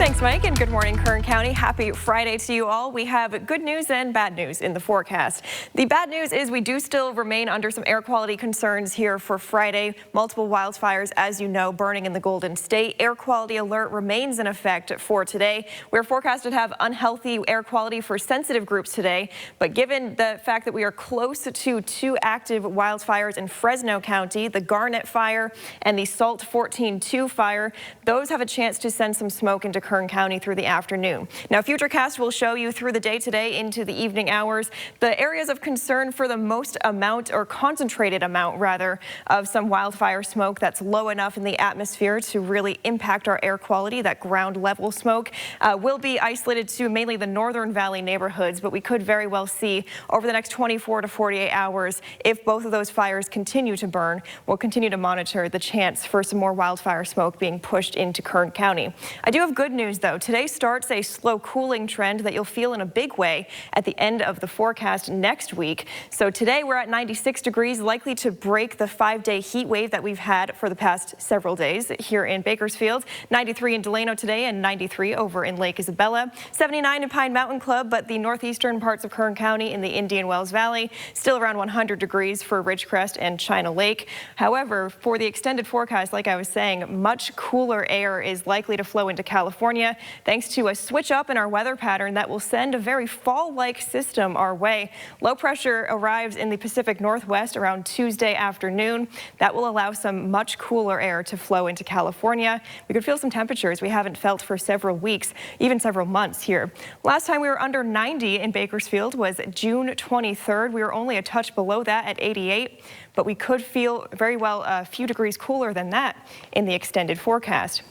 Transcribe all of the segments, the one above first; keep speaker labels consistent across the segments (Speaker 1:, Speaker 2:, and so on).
Speaker 1: Thanks, Mike, and good morning, Kern County. Happy Friday to you all. We have good news and bad news in the forecast. The bad news is we do still remain under some air quality concerns here for Friday. Multiple wildfires, as you know, burning in the Golden State. Air quality alert remains in effect for today. We're forecasted to have unhealthy air quality for sensitive groups today, but given the fact that we are close to two active wildfires in Fresno County, the Garnet Fire and the Salt 14-2 fire, those have a chance to send some smoke into Kern County through the afternoon. Now, Futurecast will show you through the day today into the evening hours the areas of concern for the most amount, or concentrated amount rather, of some wildfire smoke that's low enough in the atmosphere to really impact our air quality. That ground level smoke will be isolated to mainly the Northern Valley neighborhoods, but we could very well see over the next 24 to 48 hours, if both of those fires continue to burn, we'll continue to monitor the chance for some more wildfire smoke being pushed into Kern County. I do have good news, though. Today starts a slow cooling trend that you'll feel in a big way at the end of the forecast next week. So today we're at 96 degrees, likely to break the 5-day heat wave that we've had for the past several days here in Bakersfield. 93 in Delano today and 93 over in Lake Isabella. 79 in Pine Mountain Club, but the northeastern parts of Kern County in the Indian Wells Valley still around 100 degrees for Ridgecrest and China Lake. However, for the extended forecast, like I was saying, much cooler air is likely to flow into California thanks to a switch up in our weather pattern that will send a very fall-like system our way. Low pressure arrives in the Pacific Northwest around Tuesday afternoon. That will allow some much cooler air to flow into California. We could feel some temperatures we haven't felt for several weeks, even several months here. Last time we were under 90 in Bakersfield was June 23rd. We were only a touch below that at 88, but we could feel very well a few degrees cooler than that in the extended forecast.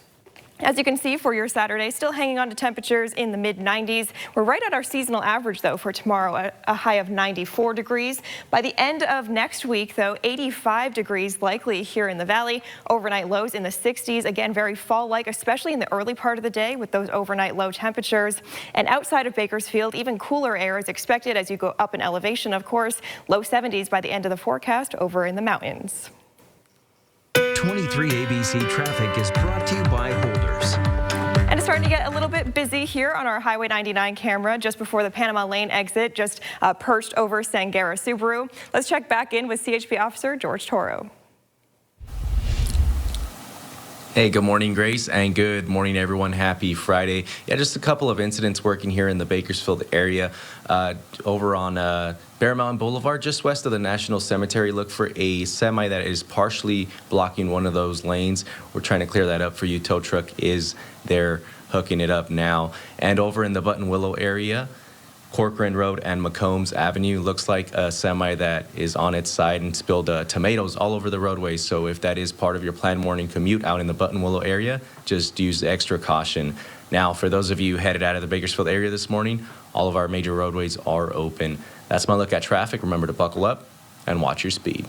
Speaker 1: As you can see for your Saturday, still hanging on to temperatures in the mid-90s. We're right at our seasonal average, though, for tomorrow, a high of 94 degrees. By the end of next week, though, 85 degrees likely here in the valley. Overnight lows in the 60s. Again, very fall-like, especially in the early part of the day with those overnight low temperatures. And outside of Bakersfield, even cooler air is expected as you go up in elevation, of course. Low 70s by the end of the forecast over in the mountains.
Speaker 2: 23 ABC traffic is brought to you by Holders.
Speaker 1: And it's starting to get a little bit busy here on our Highway 99 camera just before the Panama Lane exit, just perched over Sangara Subaru. Let's check back in with CHP Officer George Toro.
Speaker 3: Hey, good morning, Grace, and good morning, everyone. Happy Friday. Yeah, just a couple of incidents working here in the Bakersfield area. Over on Bear Mountain Boulevard, just west of the National Cemetery, look for a semi that is partially blocking one of those lanes. We're trying to clear that up for you. Tow truck is there hooking it up now. And over in the Button Willow area, Corcoran Road and McCombs Avenue, looks like a semi that is on its side and spilled tomatoes all over the roadway. So if that is part of your planned morning commute out in the Button Willow area, just use extra caution. Now, for those of you headed out of the Bakersfield area this morning, all of our major roadways are open. That's my look at traffic. Remember to buckle up and watch your speed.